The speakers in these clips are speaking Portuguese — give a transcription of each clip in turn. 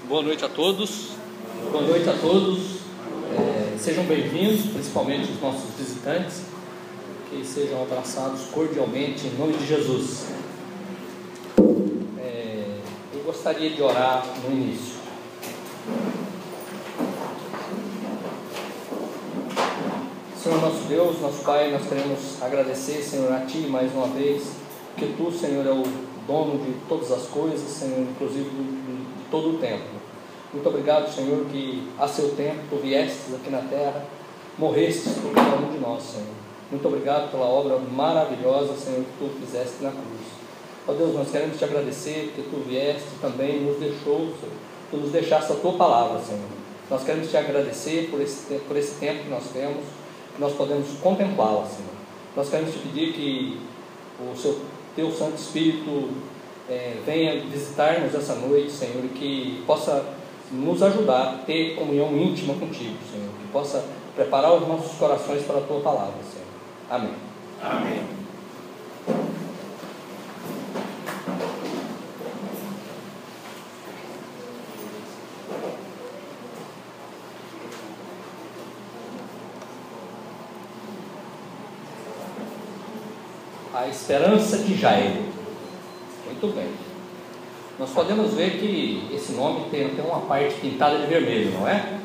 Boa noite a todos. Boa noite a todos. Sejam bem-vindos, principalmente os nossos visitantes, que sejam abraçados cordialmente em nome de Jesus. Eu gostaria de orar no início. Senhor nosso Deus, nosso Pai, nós queremos agradecer, Senhor, a Ti mais uma vez, que Tu, Senhor, é o dono de todas as coisas, Senhor, inclusive de todo o tempo. Muito obrigado, Senhor, que a seu tempo Tu viestes aqui na terra, morrestes por cada um de nós, Senhor. Muito obrigado pela obra maravilhosa, Senhor, que Tu fizeste na cruz. Ó Deus, nós queremos Te agradecer que Tu vieste também nos deixou, Senhor, Tu nos deixaste a Tua palavra, Senhor. Nós queremos Te agradecer por esse tempo que nós temos, que nós podemos contemplá-la, Senhor. Nós queremos Te pedir que o Teu Santo Espírito venha visitar-nos essa noite, Senhor, e que possa nos ajudar a ter comunhão íntima contigo, Senhor, que possa preparar os nossos corações para a Tua palavra, Senhor. Amém. Amém. A esperança de Jairo. Muito bem. Nós podemos ver que esse nome tem uma parte pintada de vermelho, não é?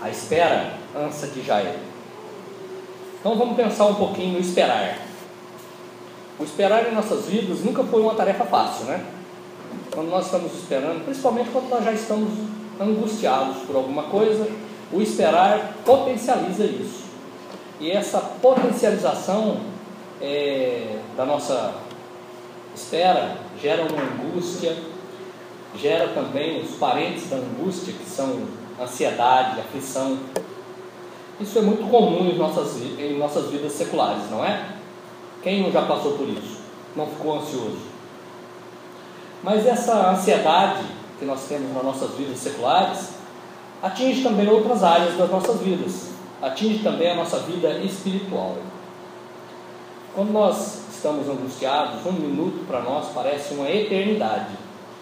A esperança de Jairo. Então vamos pensar um pouquinho no esperar. O esperar em nossas vidas nunca foi uma tarefa fácil, né? Quando nós estamos esperando, principalmente quando nós já estamos angustiados por alguma coisa, o esperar potencializa isso. E essa potencialização da nossa espera gera uma angústia, gera também os parentes da angústia, que são ansiedade, aflição. Isso é muito comum em nossas vidas seculares, não é? Quem não já passou por isso? Não ficou ansioso? Mas essa ansiedade que nós temos nas nossas vidas seculares atinge também outras áreas das nossas vidas, atinge também a nossa vida espiritual. Quando nós estamos angustiados, um minuto para nós parece uma eternidade.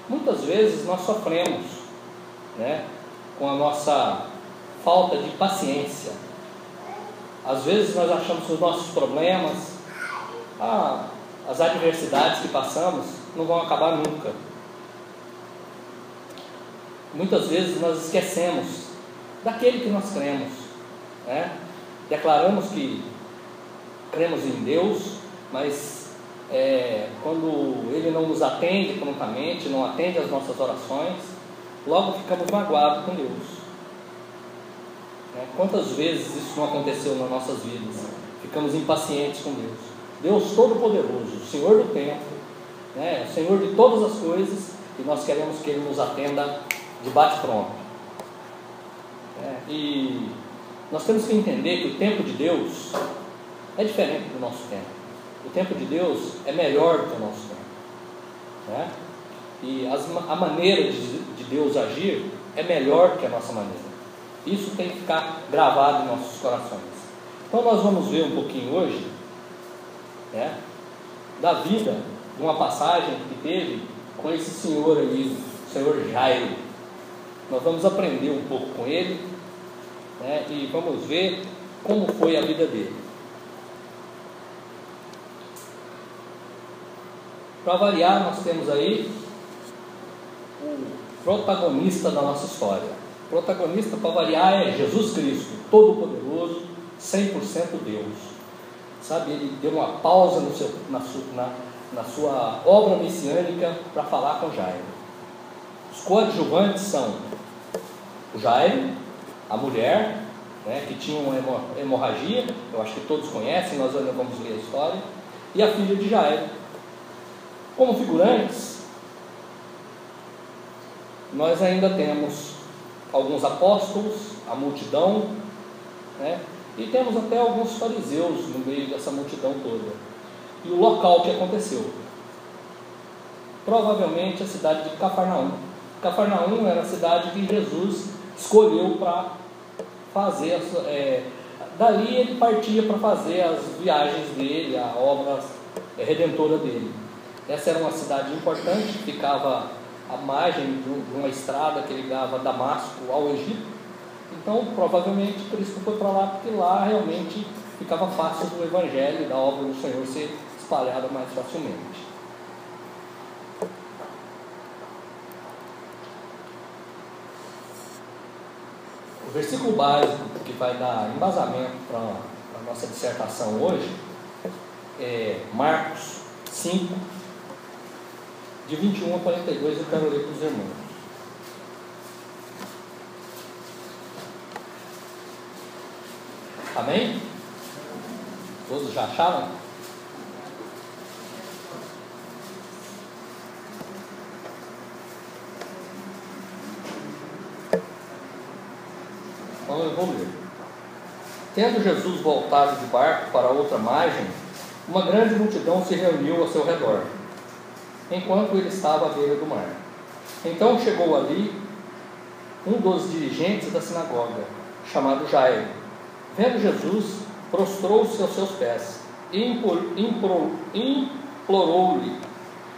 Muitas vezes nós sofremos, né, com a nossa falta de paciência. Às vezes nós achamos que os nossos problemas, as adversidades que passamos não vão acabar nunca. Muitas vezes nós esquecemos daquele que nós cremos, né? Declaramos que cremos em Deus, mas quando Ele não nos atende prontamente, não atende às nossas orações, logo ficamos magoados com Deus. Quantas vezes isso não aconteceu nas nossas vidas? Ficamos impacientes com Deus. Deus Todo-Poderoso, o Senhor do tempo, né? O Senhor de todas as coisas, e nós queremos que Ele nos atenda de bate-pronto. E nós temos que entender que o tempo de Deus é diferente do nosso tempo. O tempo de Deus é melhor do que o nosso tempo, né? E a maneira de Deus agir é melhor que a nossa maneira. Isso tem que ficar gravado em nossos corações. Então nós vamos ver um pouquinho hoje, né, da vida, de uma passagem que teve com esse senhor aí, o senhor Jairo. Nós vamos aprender um pouco com ele, né, e vamos ver como foi a vida dele. Para variar, nós temos aí o protagonista da nossa história. O protagonista, para variar, é Jesus Cristo, Todo-Poderoso, 100% Deus. Sabe, ele deu uma pausa na sua obra messiânica para falar com Jairo. Os coadjuvantes são o Jairo, a mulher, né, que tinha uma hemorragia, eu acho que todos conhecem, nós ainda vamos ler a história, e a filha de Jairo. Como figurantes, nós ainda temos alguns apóstolos, a multidão, né? E temos até alguns fariseus no meio dessa multidão toda. E o local que aconteceu, provavelmente a cidade de Cafarnaum. Cafarnaum era a cidade que Jesus escolheu para fazer, dali ele partia para fazer as viagens dele, a obra redentora dele. Essa era uma cidade importante, ficava a margem de uma estrada que ligava Damasco ao Egito. Então, provavelmente, Cristo foi para lá, porque lá realmente ficava fácil do Evangelho, da obra do Senhor ser espalhada mais facilmente. O versículo básico que vai dar embasamento para a nossa dissertação hoje é Marcos 5, de 21 a 42, eu quero ler para os irmãos. Amém? Todos já acharam? Então eu vou ler. Tendo Jesus voltado de barco para outra margem, uma grande multidão se reuniu ao seu redor, enquanto ele estava à beira do mar. Então chegou ali um dos dirigentes da sinagoga, chamado Jairo. Vendo Jesus, prostrou-se aos seus pés e implorou-lhe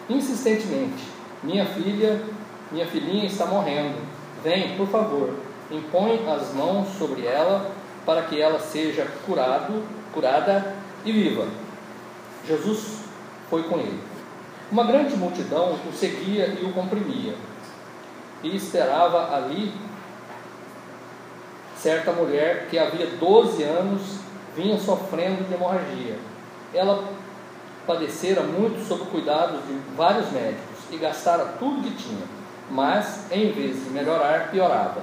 insistentemente: minha filhinha está morrendo. Vem, por favor, impõe as mãos sobre ela para que ela seja curada e viva. Jesus foi com ele. Uma grande multidão o seguia e o comprimia, e esperava ali certa mulher que havia 12 anos vinha sofrendo de hemorragia. Ela padecera muito sob o cuidado de vários médicos e gastara tudo que tinha, mas em vez de melhorar, piorava.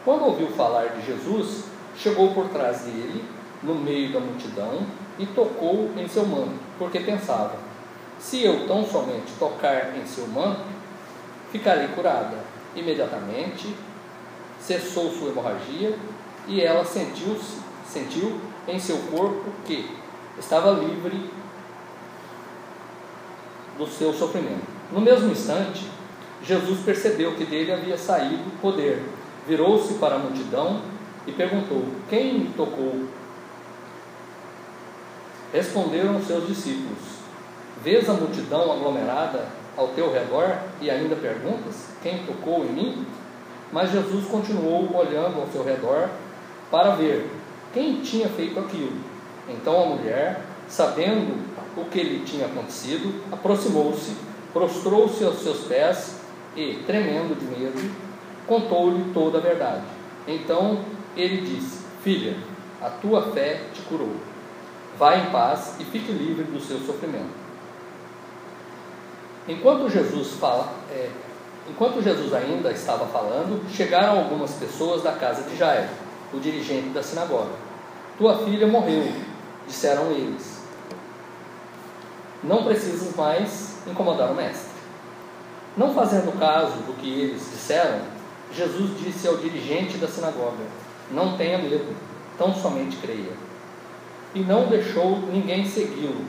Quando ouviu falar de Jesus, chegou por trás dele, no meio da multidão, e tocou em seu manto, porque pensava: se eu tão somente tocar em seu manto, ficarei curada. Imediatamente cessou sua hemorragia e ela sentiu em seu corpo que estava livre do seu sofrimento. No mesmo instante, Jesus percebeu que dele havia saído poder. Virou-se para a multidão e perguntou: quem me tocou? Responderam os seus discípulos: vês a multidão aglomerada ao teu redor e ainda perguntas: quem tocou em mim? Mas Jesus continuou olhando ao seu redor para ver quem tinha feito aquilo. Então a mulher, sabendo o que lhe tinha acontecido, aproximou-se, prostrou-se aos seus pés e, tremendo de medo, contou-lhe toda a verdade. Então ele disse: filha, a tua fé te curou. Vá em paz e fique livre do seu sofrimento. Enquanto Jesus ainda estava falando, chegaram algumas pessoas da casa de Jairo, o dirigente da sinagoga. Tua filha morreu, disseram eles. Não precisas mais incomodar o mestre. Não fazendo caso do que eles disseram, Jesus disse ao dirigente da sinagoga: não tenha medo, tão somente creia. E não deixou ninguém segui-lo,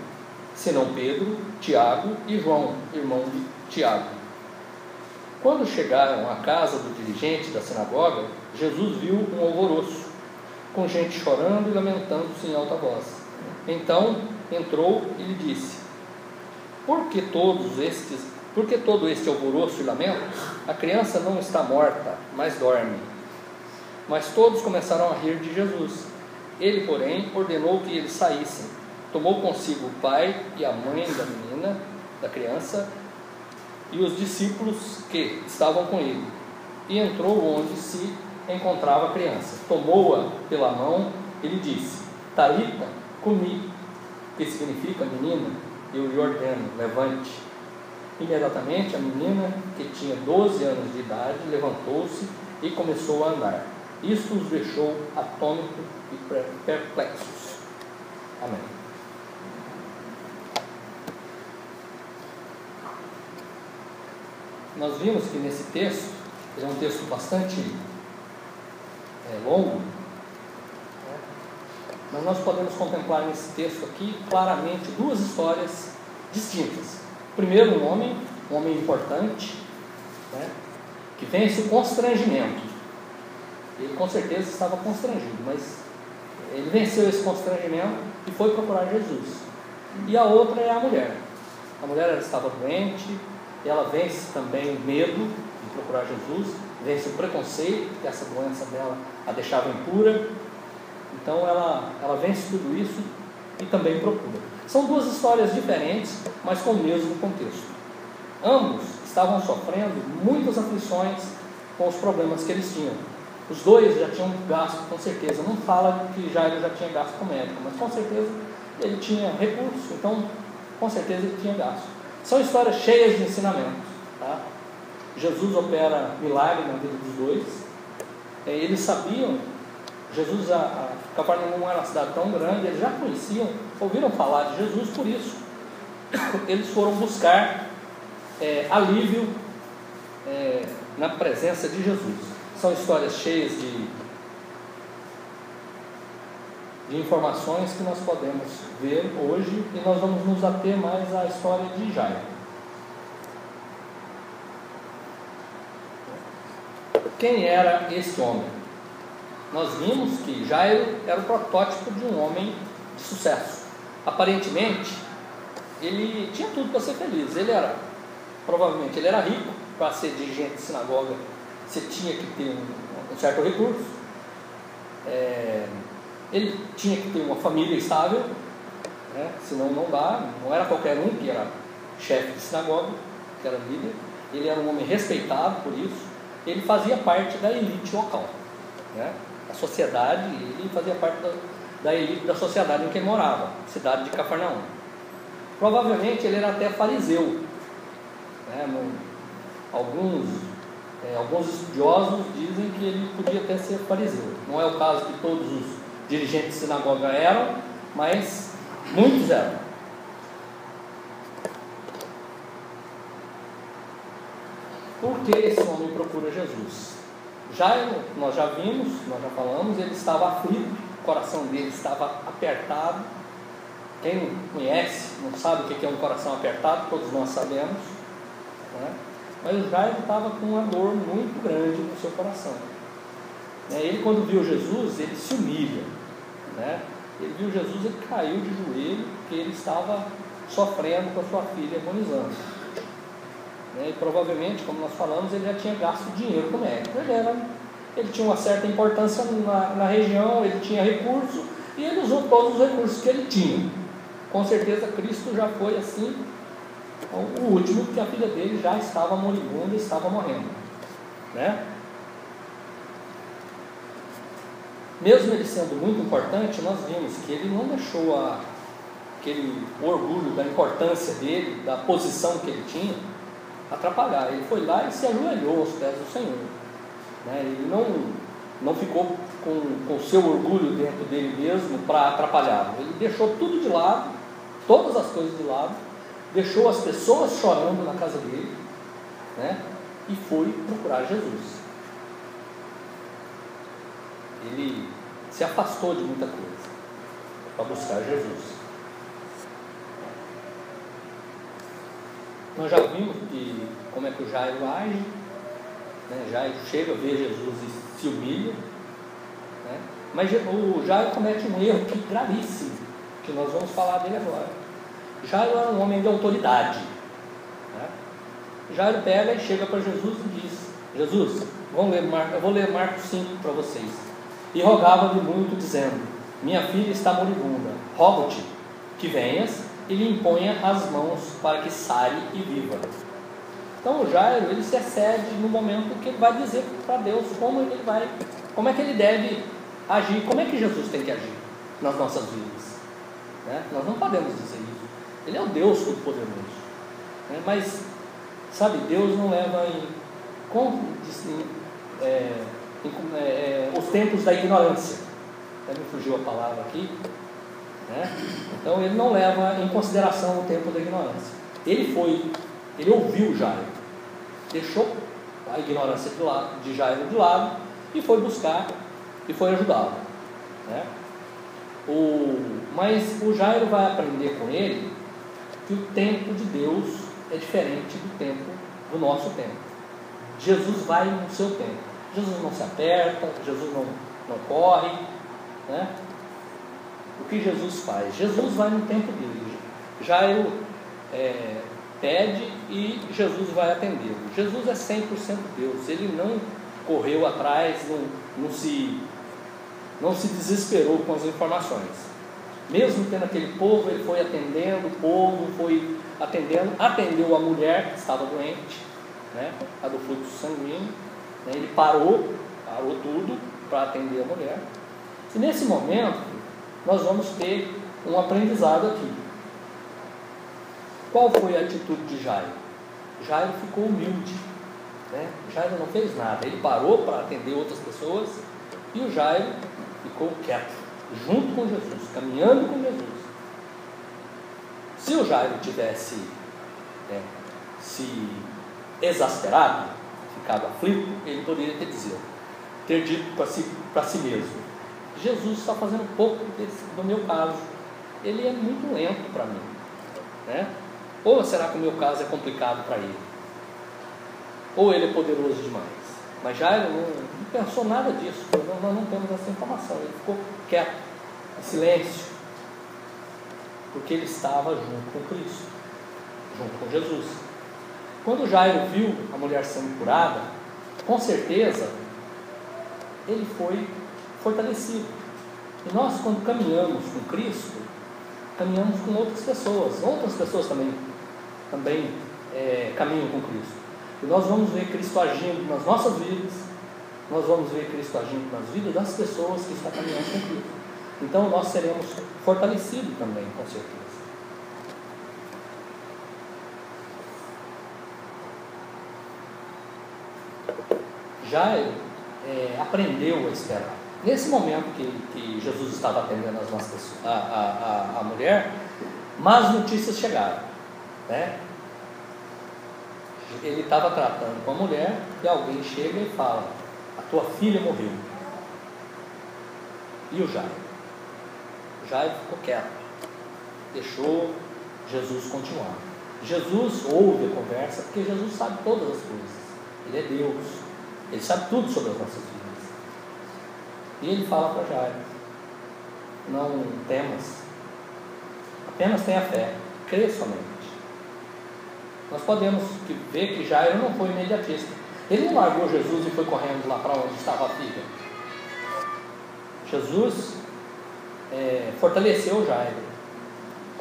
senão Pedro, Tiago e João, irmão de Tiago. Quando chegaram à casa do dirigente da sinagoga, Jesus viu um alvoroço, com gente chorando e lamentando-se em alta voz. Então entrou e lhe disse: por que todo este alvoroço e lamento? A criança não está morta, mas dorme. Mas todos começaram a rir de Jesus. Ele, porém, ordenou que eles saíssem. Tomou consigo o pai e a mãe da menina, da criança, e os discípulos que estavam com ele, e entrou onde se encontrava a criança. Tomou-a pela mão e lhe disse: Talita cumi, que significa menina, eu lhe ordeno, levante. Imediatamente a menina, que tinha 12 anos de idade, levantou-se e começou a andar. Isto os deixou atônitos e perplexos. Amém. Nós vimos que nesse texto, ele é um texto bastante longo, né? Mas nós podemos contemplar nesse texto aqui claramente duas histórias distintas. Primeiro, um homem importante, né, que vence o constrangimento. Ele com certeza estava constrangido, mas ele venceu esse constrangimento e foi procurar Jesus. E a outra é a mulher. A mulher, ela estava doente, ela vence também o medo de procurar Jesus, vence o preconceito, que essa doença dela a deixava impura. Então ela vence tudo isso e também procura. São duas histórias diferentes, mas com o mesmo contexto. Ambos estavam sofrendo muitas aflições com os problemas que eles tinham. Os dois já tinham gasto, com certeza. Não fala que Jairo já tinha gasto com médico, mas com certeza ele tinha recurso, então com certeza ele tinha gasto. São histórias cheias de ensinamentos, tá? Jesus opera milagre na vida dos dois. Eles sabiam, Cafarnaum não era uma cidade tão grande, eles já conheciam, ouviram falar de Jesus, por isso eles foram buscar alívio na presença de Jesus. São histórias cheias de informações que nós podemos ver hoje, e nós vamos nos ater mais à história de Jairo. Quem era esse homem? Nós vimos que Jairo era o protótipo de um homem de sucesso. Aparentemente, ele tinha tudo para ser feliz. Provavelmente ele era rico. Para ser dirigente de sinagoga, você tinha que ter um certo recurso. Ele tinha que ter uma família estável, né? Senão não dá. Não era qualquer um que era chefe de sinagoga, que era líder. Ele era um homem respeitado por isso. Ele fazia parte da elite local, né? A sociedade, ele fazia parte da elite da sociedade em que ele morava, cidade de Cafarnaum. Provavelmente ele era até fariseu, né? Alguns estudiosos dizem que ele podia até ser fariseu. Não é o caso que todos os dirigentes de sinagoga eram, mas muitos eram. Por que esse homem procura Jesus? Jairo, nós já vimos, nós já falamos, ele estava aflito, o coração dele estava apertado. Quem não conhece, não sabe o que é um coração apertado, todos nós sabemos, né? Mas o Jairo estava com uma dor muito grande no seu coração. Ele, quando viu Jesus, ele se humilha, né? Ele viu Jesus, ele caiu de joelho, porque ele estava sofrendo com a sua filha agonizando. E provavelmente, como nós falamos, ele já tinha gasto dinheiro com o médico. Ele tinha uma certa importância na região, ele tinha recurso, e ele usou todos os recursos que ele tinha. Com certeza Cristo já foi assim, o último, porque a filha dele já estava moribunda, estava morrendo, né? Mesmo ele sendo muito importante, nós vimos que ele não deixou aquele orgulho da importância dele, da posição que ele tinha, atrapalhar. Ele foi lá e se ajoelhou aos pés do Senhor, né? Ele não ficou com o seu orgulho dentro dele mesmo para atrapalhá-lo. Ele deixou tudo de lado, todas as coisas de lado, deixou as pessoas chorando na casa dele, né? E foi procurar Jesus. Ele se afastou de muita coisa para buscar Jesus. Nós já vimos como é que o Jairo age, né? Jairo chega, vê Jesus e se humilha, né? Mas o Jairo comete um erro gravíssimo, que nós vamos falar dele agora. Jairo era um homem de autoridade, né? Jairo pega e chega para Jesus e diz: Jesus, eu vou ler Marcos 5 para vocês. E rogava-lhe muito, dizendo: minha filha está moribunda, rogo-te que venhas e lhe imponha as mãos para que sare e viva. Então o Jairo, ele se excede no momento que ele vai dizer para Deus como é que ele deve agir, como é que Jesus tem que agir nas nossas vidas, né? Nós não podemos dizer isso. Ele é o Deus Todo-Poderoso, né? Mas, sabe, Deus não leva os tempos da ignorância. Até me fugiu a palavra aqui, né? Então ele não leva em consideração o tempo da ignorância. Ele ouviu Jairo, deixou a ignorância de Jairo de lado e foi buscar e foi ajudá-lo, né? Mas o Jairo vai aprender com ele que o tempo de Deus é diferente do nosso tempo. Jesus vai no seu tempo. Jesus não se aperta, Jesus não corre, né? O que Jesus faz? Jesus vai no tempo dele. Jairo pede e Jesus vai atendê-lo. Jesus é 100% Deus, ele não correu atrás, não se desesperou com as informações. Mesmo tendo aquele povo, ele foi atendendo o povo, foi atendeu a mulher que estava doente, né, a do fluxo sanguíneo, né, ele parou tudo para atender a mulher. E nesse momento, nós vamos ter um aprendizado aqui. Qual foi a atitude de Jairo? Jairo ficou humilde, né? Jairo não fez nada, ele parou para atender outras pessoas e o Jairo ficou quieto, junto com Jesus, caminhando com Jesus. Se o Jairo tivesse se exasperado, ficado aflito, ele poderia ter dito para si mesmo: Jesus está fazendo um pouco do meu caso, ele é muito lento para mim, né? Ou será que o meu caso é complicado para ele? Ou ele é poderoso demais? Mas Jairo não pensou nada disso, nós não temos essa informação. Ele ficou quieto, em silêncio, porque ele estava junto com Cristo, junto com Jesus. Quando Jairo viu a mulher sendo curada, com certeza ele foi fortalecido. E nós, quando caminhamos com Cristo, caminhamos com outras pessoas também caminham com Cristo. E nós vamos ver Cristo agindo nas nossas vidas, nós vamos ver Cristo agindo nas vidas das pessoas que estão caminhando com Cristo. Então nós seremos fortalecidos também, com certeza. Jairo aprendeu a esperar. Nesse momento que Jesus estava atendendo a mulher, más notícias chegaram, né? Ele estava tratando com a mulher e alguém chega e fala: a tua filha morreu. E o Jairo? O Jairo ficou quieto, deixou Jesus continuar. Jesus ouve a conversa, porque Jesus sabe todas as coisas. Ele é Deus, ele sabe tudo sobre as nossas vidas. E ele fala para Jairo: não temas, apenas tenha fé, crê somente. Nós podemos ver que Jairo não foi imediatista. Ele não largou Jesus e foi correndo lá para onde estava a filha. Jesus fortaleceu Jairo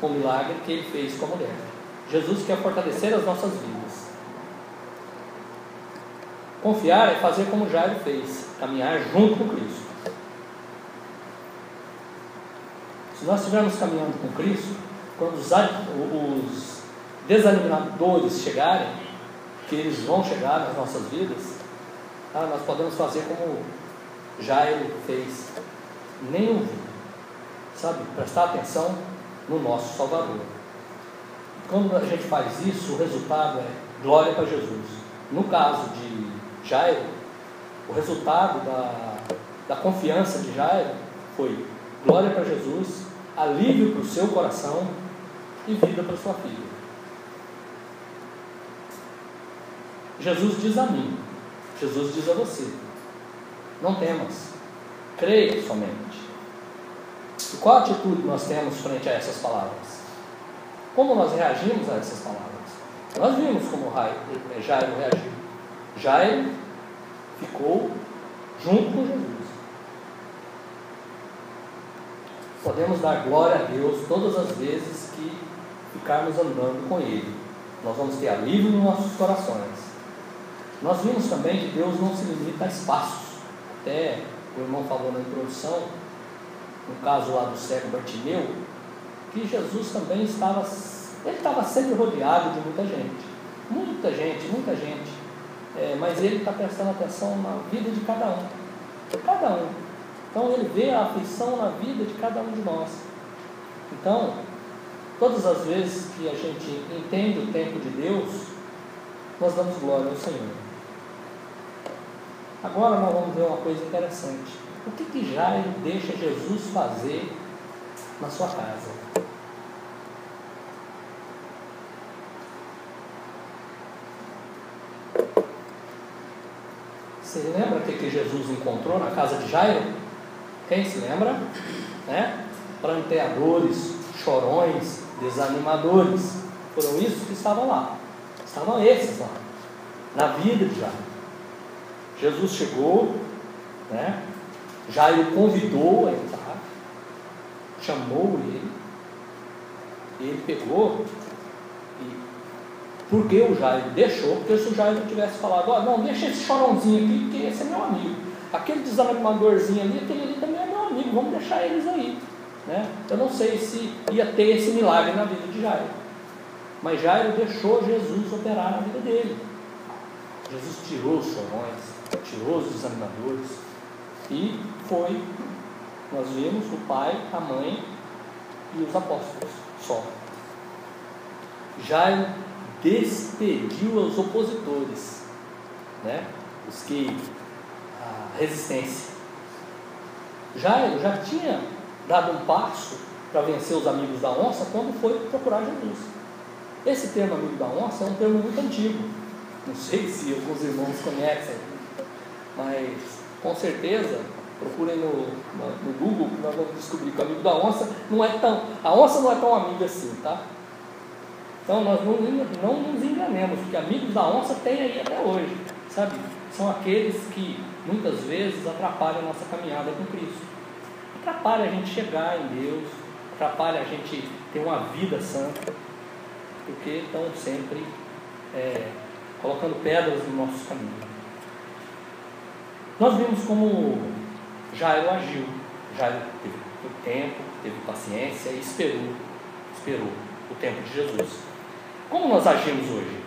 com o milagre que ele fez com a mulher. Jesus quer fortalecer as nossas vidas. Confiar é fazer como Jairo fez, caminhar junto com Cristo. Se nós estivermos caminhando com Cristo, quando os desanimadores chegarem, que eles vão chegar nas nossas vidas, nós podemos fazer como Jairo fez, nem ouvir, sabe? Prestar atenção no nosso Salvador. Quando a gente faz isso, o resultado é glória para Jesus. No caso de Jairo, o resultado da confiança de Jairo foi glória para Jesus, alívio para o seu coração e vida para sua filha. Jesus diz a mim, Jesus diz a você: não temas, creia somente. E qual atitude nós temos frente a essas palavras? Como nós reagimos a essas palavras? Nós vimos como Jairo reagiu. Jairo ficou junto com Jesus. Podemos dar glória a Deus todas as vezes que ficarmos andando com Ele. Nós vamos ter alívio nos nossos corações. Nós vimos também que Deus não se limita a espaços. Até o irmão falou na introdução, no caso lá do cego Bartimeu, que Jesus também estava sempre rodeado de muita gente, mas ele está prestando atenção na vida de cada um. Então ele vê a aflição na vida de cada um de nós. Então, todas as vezes que a gente entende o tempo de Deus, nós damos glória ao Senhor. Agora nós vamos ver uma coisa interessante. O que Jairo deixa Jesus fazer na sua casa? Você lembra o que Jesus encontrou na casa de Jairo? Quem se lembra? Pranteadores, chorões, desanimadores. Foram isso que estavam lá. Estavam esses lá, na vida de Jairo. Jesus chegou, né? Jairo convidou a entrar, chamou ele pegou, e por que o Jairo deixou? Porque se o Jairo tivesse falado, não, deixa esse chorãozinho aqui, porque esse é meu amigo, aquele desanimadorzinho ali, aquele ali também é meu amigo, vamos deixar eles aí, né? Eu não sei se ia ter esse milagre na vida de Jairo, mas Jairo deixou Jesus operar na vida dele. Jesus tirou os chorões, tirou os desanimadores, e foi, nós vimos o pai, a mãe e os apóstolos só. Jairo despediu os opositores, né? Os que a resistência. Jairo já tinha dado um passo para vencer os amigos da onça quando foi procurar Jesus. Esse termo amigo da onça é um termo muito antigo, não sei se alguns irmãos conhecem, mas com certeza procurem no Google, que nós vamos descobrir que o amigo da onça a onça não é tão amiga assim, tá? Então nós não nos enganemos, porque amigos da onça tem aí até hoje, sabe? São aqueles que muitas vezes atrapalham a nossa caminhada com Cristo, atrapalham a gente chegar em Deus, atrapalham a gente ter uma vida santa, porque estão sempre colocando pedras no nosso caminho. Nós vimos como Jairo agiu. Jairo teve tempo, teve paciência e esperou o tempo de Jesus. Como nós agimos hoje?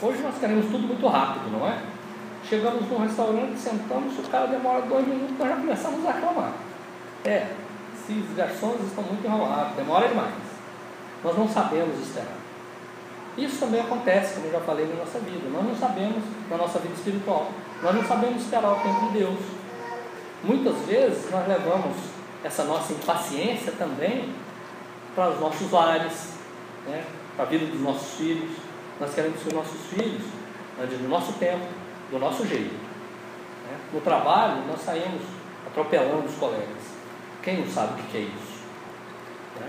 Hoje nós queremos tudo muito rápido, não é? Chegamos num restaurante, sentamos, se o cara demora 2 minutos, nós já começamos a reclamar. Esses garçons estão muito enrolados, demora demais. Nós não sabemos esperar. Isso também acontece, como eu já falei, na nossa vida. Nós não sabemos, na nossa vida espiritual, nós não sabemos esperar o tempo de Deus. Muitas vezes nós levamos essa nossa impaciência também para os nossos lares, né? Para a vida dos nossos filhos. Nós queremos que os nossos filhos andem do nosso tempo, do nosso jeito, né? No trabalho nós saímos atropelando os colegas. Quem não sabe o que é isso, né?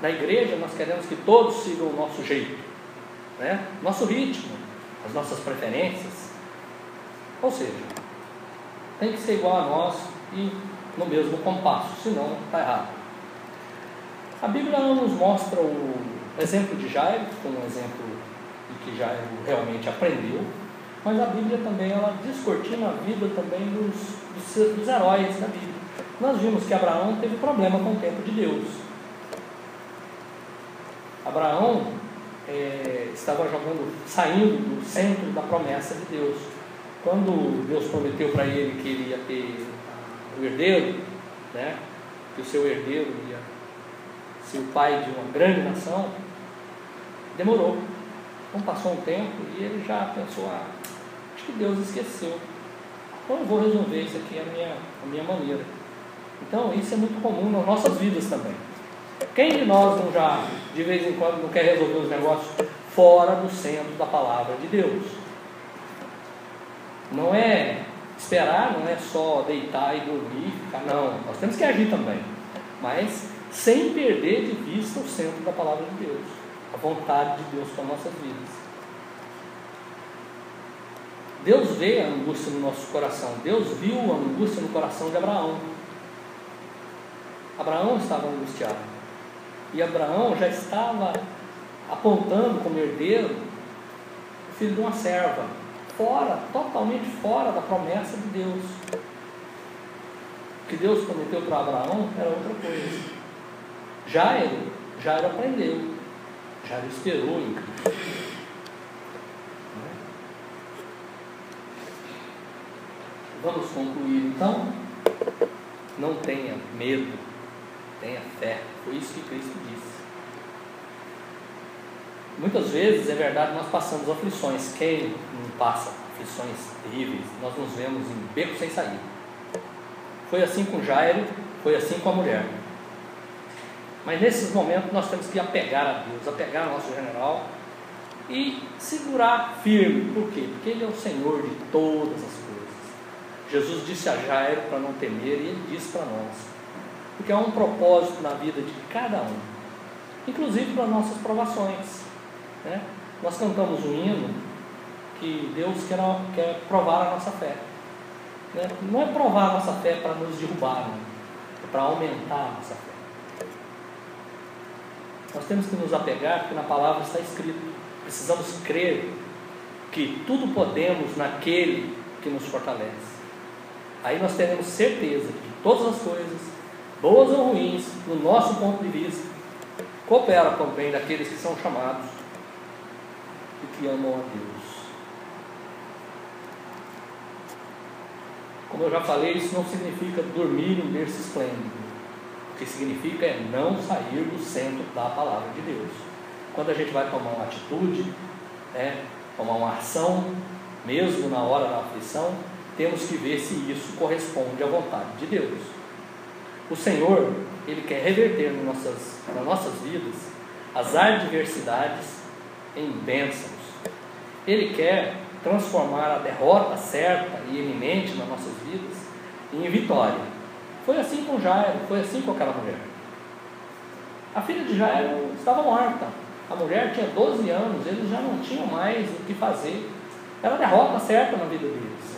Na igreja nós queremos que todos sigam o nosso jeito, né? Nosso ritmo, as nossas preferências. Ou seja, tem que ser igual a nós e no mesmo compasso, senão está errado. A Bíblia não nos mostra o exemplo de Jairo, como um exemplo de que Jairo realmente aprendeu, mas a Bíblia também ela descortina a vida também dos heróis da Bíblia. Nós vimos que Abraão teve problema com o tempo de Deus. Abraão estava saindo do centro da promessa de Deus. Quando Deus prometeu para ele que ele ia ter o herdeiro, né, que o seu herdeiro ia ser o pai de uma grande nação, demorou. Então passou um tempo e ele já pensou, acho que Deus esqueceu. Então eu vou resolver isso aqui a minha maneira. Então isso é muito comum nas nossas vidas também. Quem de nós não já, de vez em quando, não quer resolver os negócios fora do centro da palavra de Deus? Não é esperar, não é só deitar e dormir, ficar, não, nós temos que agir também, mas sem perder de vista o centro da palavra de Deus, a vontade de Deus para nossas vidas. Deus vê a angústia no nosso coração, Deus viu a angústia no coração de Abraão. Abraão estava angustiado, e Abraão já estava apontando como herdeiro o filho de uma serva, totalmente fora da promessa de Deus. O que Deus prometeu para Abraão era outra coisa. Jairo aprendeu, Jairo esperou em Cristo. Vamos concluir então. Não tenha medo, tenha fé. Foi isso que Cristo disse. Muitas vezes, é verdade, nós passamos aflições. Quem não passa aflições terríveis? Nós nos vemos em beco sem saída. Foi assim com Jairo, foi assim com a mulher. Mas nesses momentos nós temos que apegar a Deus, apegar ao nosso general e segurar firme. Por quê? Porque Ele é o Senhor de todas as coisas. Jesus disse a Jairo para não temer, e Ele disse para nós. Porque há um propósito na vida de cada um. inclusive para as nossas provações, né? Nós cantamos um hino que Deus quer provar a nossa fé, né? Não é provar a nossa fé para nos derrubar, né? É para aumentar a nossa fé. Nós temos que nos apegar, porque na palavra está escrito, precisamos crer que tudo podemos naquele que nos fortalece. Aí nós teremos certeza de que todas as coisas, boas ou ruins, no nosso ponto de vista, cooperam para o bem daqueles que são chamados e que amam a Deus. Como eu já falei, isso não significa dormir em berço esplêndido. O que significa é não sair do centro da palavra de Deus. Quando a gente vai tomar uma atitude, tomar uma ação, mesmo na hora da aflição, temos que ver se isso corresponde à vontade de Deus. O Senhor, Ele quer reverter nas nossas vidas as adversidades em bênçãos. Ele quer transformar a derrota certa e iminente nas nossas vidas em vitória. Foi assim com Jairo, foi assim com aquela mulher. A filha de Jairo estava morta. A mulher tinha 12 anos, eles já não tinham mais o que fazer. Era a derrota certa na vida deles.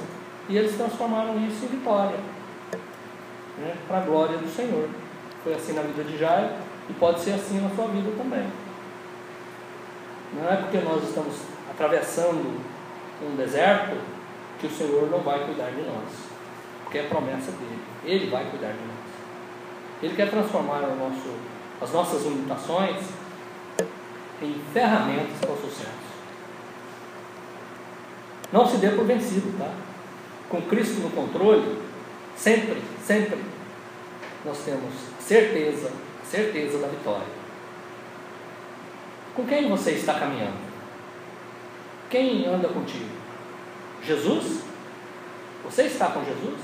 E eles transformaram isso em vitória, né, para a glória do Senhor. Foi assim na vida de Jairo e pode ser assim na sua vida também. Não é porque nós estamos atravessando um deserto que o Senhor não vai cuidar de nós, porque é promessa dele. Ele vai cuidar de nós. Ele quer transformar as nossas limitações em ferramentas para o sucesso. Não se dê por vencido, tá? Com Cristo no controle, sempre nós temos certeza da vitória. Com quem você está caminhando? Quem anda contigo? Jesus? Você está com Jesus?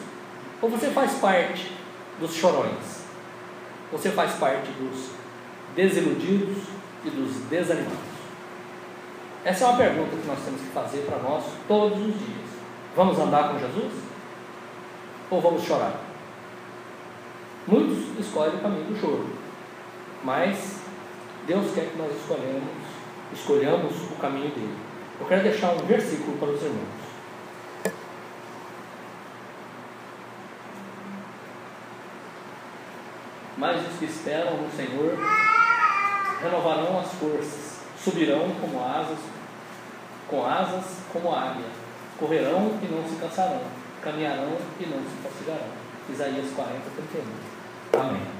Ou você faz parte dos chorões? Você faz parte dos desiludidos e dos desanimados? Essa é uma pergunta que nós temos que fazer para nós todos os dias. Vamos andar com Jesus? Ou vamos chorar? Muitos escolhem o caminho do choro, mas Deus quer que nós escolhamos o caminho dele. Eu quero deixar um versículo para os irmãos. Mas os que esperam no Senhor renovarão as forças, subirão com asas como a águia, correrão e não se cansarão, caminharão e não se fatigarão. Isaías 40, 31. Amém.